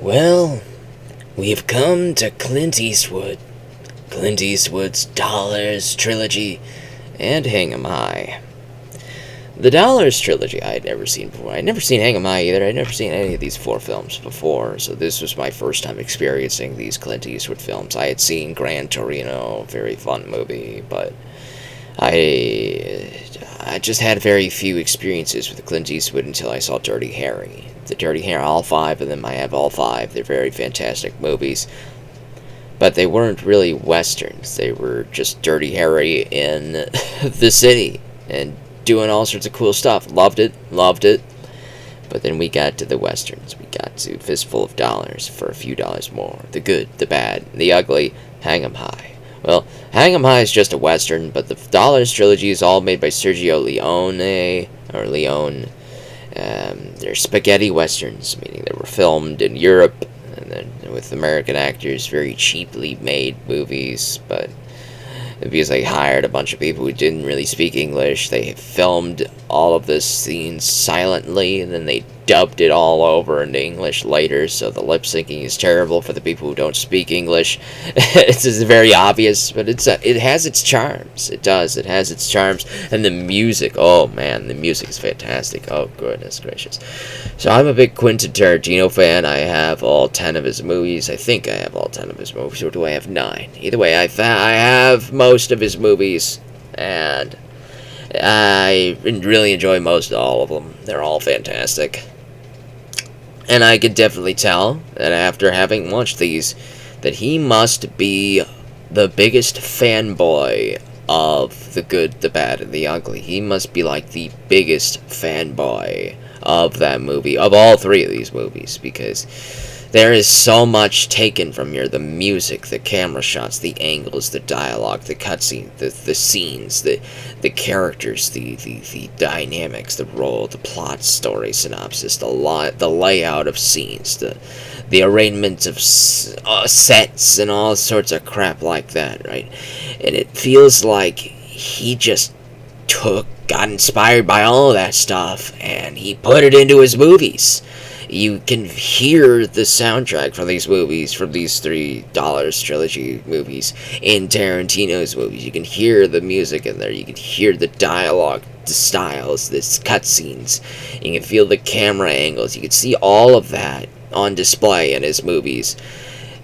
Well, we've come to Clint Eastwood. Clint Eastwood's Dollars trilogy and Hang 'em High. The Dollars trilogy I had never seen before. I'd never seen Hang 'em High either. I'd never seen any of these four films before, so this was my first time experiencing these Clint Eastwood films. I had seen Gran Torino, very fun movie, but I just had very few experiences with Clint Eastwood until I saw Dirty Harry. The Dirty Harry, all five of them, I have all five. They're very fantastic movies. But they weren't really westerns. They were just Dirty Harry in the city and doing all sorts of cool stuff. Loved it. But then we got to the westerns. We got to Fistful of Dollars for a few dollars more. The good, the bad, the ugly, Hang 'em High. Well, Hang 'em High is just a western, but the Dollars trilogy is all made by Sergio Leone. They're spaghetti westerns, meaning they were filmed in Europe and then with American actors, very cheaply made movies, but because they hired a bunch of people who didn't really speak English, they filmed all of the scenes silently, and then they dubbed it all over into English later, so the lip syncing is terrible for the people who don't speak English. It's just very obvious, but it has its charms. It does. It has its charms, and the music. Oh man, the music is fantastic. Oh goodness gracious. So I'm a big Quentin Tarantino fan. I have all 10 of his movies. I think I have all 10 of his movies, or do I have 9? Either way, I have most of his movies, and I really enjoy most of all of them. They're all fantastic. And I could definitely tell that after having watched these, that he must be the biggest fanboy of the good, the bad, and the ugly. He must be like the biggest fanboy of that movie, of all three of these movies, because there is so much taken from here. The music, the camera shots, the angles, the dialogue, the cutscene, the scenes, the characters, the dynamics, the role, the plot, story, synopsis, the layout of scenes, the arrangement of sets, and all sorts of crap like that, right? And it feels like he just got inspired by all of that stuff, and he put it into his movies. You can hear the soundtrack from these movies, from these three Dollars trilogy movies, in Tarantino's movies. You can hear the music in there. You can hear the dialogue, the styles, the cutscenes. You can feel the camera angles. You can see all of that on display in his movies.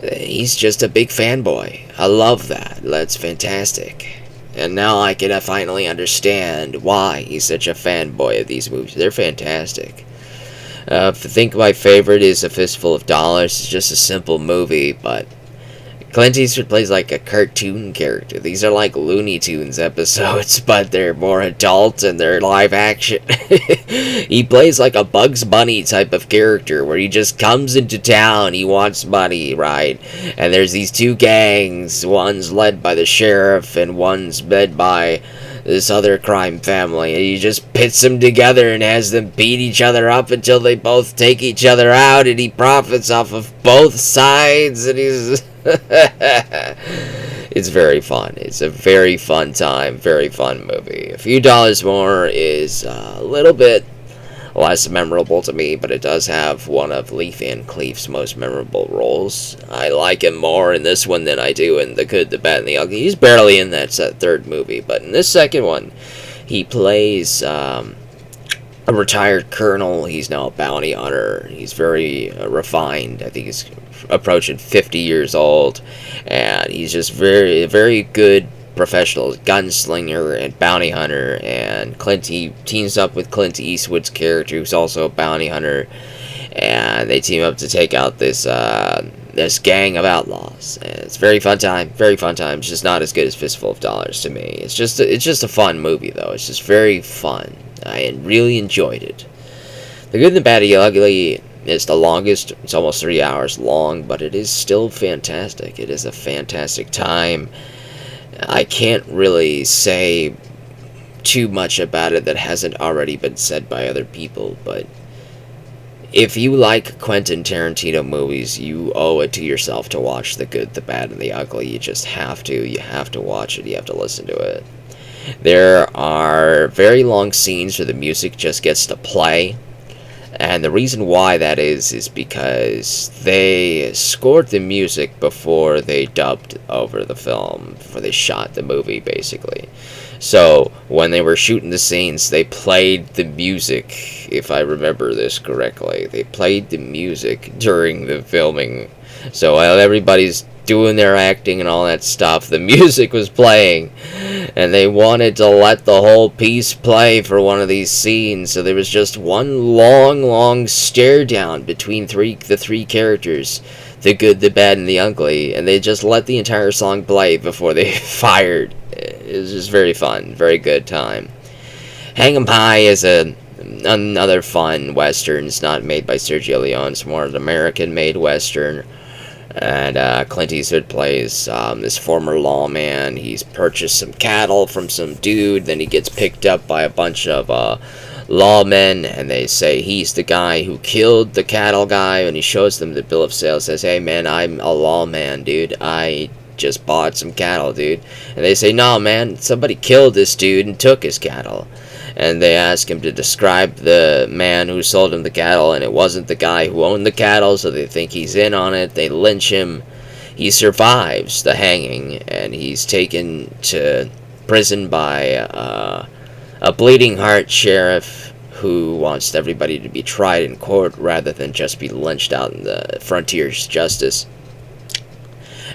He's just a big fanboy. I love that. That's fantastic. And now I can finally understand why he's such a fanboy of these movies. They're fantastic. I think my favorite is A Fistful of Dollars. It's just a simple movie, but Clint Eastwood plays like a cartoon character. These are like Looney Tunes episodes, but they're more adult and they're live action. He plays like a Bugs Bunny type of character where he just comes into town, he wants money, right? And there's these two gangs, one's led by the sheriff and one's led by this other crime family, and he just pits them together and has them beat each other up until they both take each other out, and he profits off of both sides, and he's it's very fun. It's a very fun time, very fun movie. A few dollars more is a little bit less memorable to me, but it does have one of Lee Van Cleef's most memorable roles. I like him more in this one than I do in The Good, the Bad, and the Ugly. He's barely in that third movie, but in this second one, he plays a retired colonel. He's now a bounty hunter. He's very refined. I think he's approaching 50 years old, and he's just very, very good professional gunslinger and bounty hunter, and he teams up with Clint Eastwood's character, who's also a bounty hunter, and they team up to take out this gang of outlaws. And it's a very fun time. It's just not as good as Fistful of Dollars to me. It's just a fun movie, though. It's just very fun. I really enjoyed it. The Good, the Bad, and the Ugly is the longest. It's almost 3 hours long, but it is still fantastic. It is a fantastic time. I can't really say too much about it that hasn't already been said by other people, but if you like Quentin Tarantino movies, you owe it to yourself to watch The Good, the Bad, and the Ugly. You just have to. You have to watch it. You have to listen to it. There are very long scenes where the music just gets to play, And the reason why that is because they scored the music before they dubbed over the film, before they shot the movie, basically. So, when they were shooting the scenes, they played the music, if I remember this correctly. They played the music during the filming. So, while everybody's doing their acting and all that stuff, the music was playing. And they wanted to let the whole piece play for one of these scenes. So, there was just one long stare down between the three characters. The good, the bad, and the ugly. And they just let the entire song play before they fired. It was just very fun, very good time. Hang 'em High is another fun western. It's not made by Sergio Leone. It's more an American-made western. And Clint Eastwood plays this former lawman. He's purchased some cattle from some dude. Then he gets picked up by a bunch of lawmen, and they say he's the guy who killed the cattle guy. And he shows them the bill of sale. Says, "Hey man, I'm a lawman, dude. I just bought some cattle, dude." And they say, "No, man, somebody killed this dude and took his cattle." And they ask him to describe the man who sold him the cattle, and it wasn't the guy who owned the cattle, so they think he's in on it. They lynch him. He survives the hanging, and he's taken to prison by a bleeding heart sheriff who wants everybody to be tried in court rather than just be lynched out in the frontier's justice.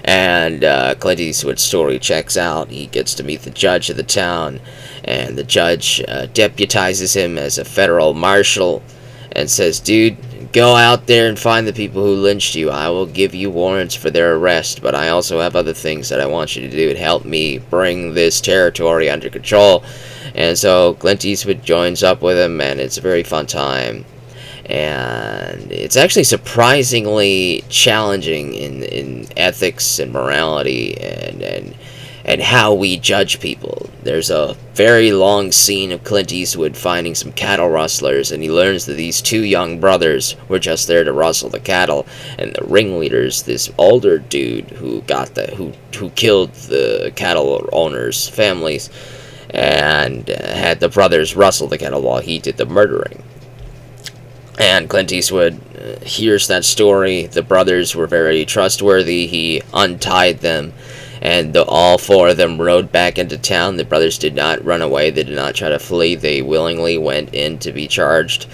And Clint Eastwood's story checks out. He gets to meet the judge of the town, and the judge deputizes him as a federal marshal and says, "Dude, go out there and find the people who lynched you. I will give you warrants for their arrest, but I also have other things that I want you to do to help me bring this territory under control." And so Clint Eastwood joins up with him, and it's a very fun time. And it's actually surprisingly challenging in ethics and morality and how we judge people. There's a very long scene of Clint Eastwood finding some cattle rustlers, and he learns that these two young brothers were just there to rustle the cattle, and the ringleader's this older dude who killed the cattle owners' families, and had the brothers rustle the cattle while he did the murdering. And Clint Eastwood hears that story. The brothers were very trustworthy. He untied them, and all four of them rode back into town. The brothers did not run away. They did not try to flee. They willingly went in to be charged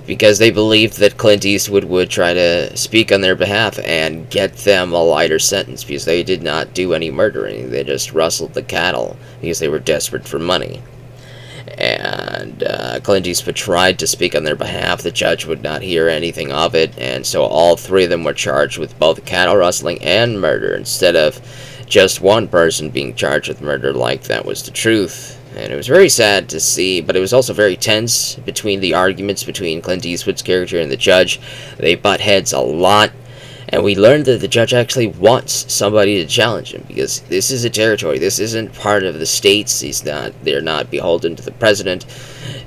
because they believed that Clint Eastwood would try to speak on their behalf and get them a lighter sentence because they did not do any murdering. They just rustled the cattle because they were desperate for money. And Clint Eastwood tried to speak on their behalf. The judge would not hear anything of it, and so all three of them were charged with both cattle rustling and murder, instead of just one person being charged with murder like that was the truth. And it was very sad to see, but it was also very tense between the arguments between Clint Eastwood's character and the judge. They butt heads a lot. And we learned that the judge actually wants somebody to challenge him, because this is a territory. This isn't part of the states. They're not beholden to the president.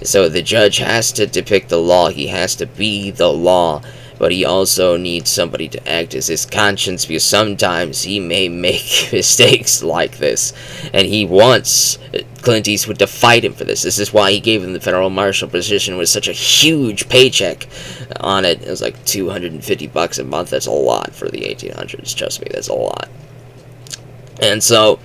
So the judge has to depict the law. He has to be the law. But he also needs somebody to act as his conscience, because sometimes he may make mistakes like this. And he wants Clint Eastwood to fight him for this. This is why he gave him the federal marshal position with such a huge paycheck on it. It was like $250 a month. That's a lot for the 1800s. Trust me, that's a lot. And so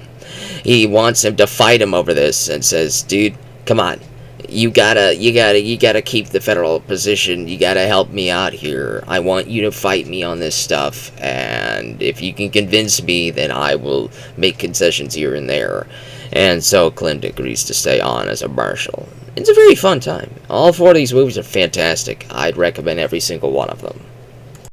he wants him to fight him over this and says, "Dude, come on. You gotta keep the federal position. You gotta help me out here. I want you to fight me on this stuff, and if you can convince me, then I will make concessions here and there." And so Clint agrees to stay on as a marshal. It's a very fun time. All four of these movies are fantastic. I'd recommend every single one of them.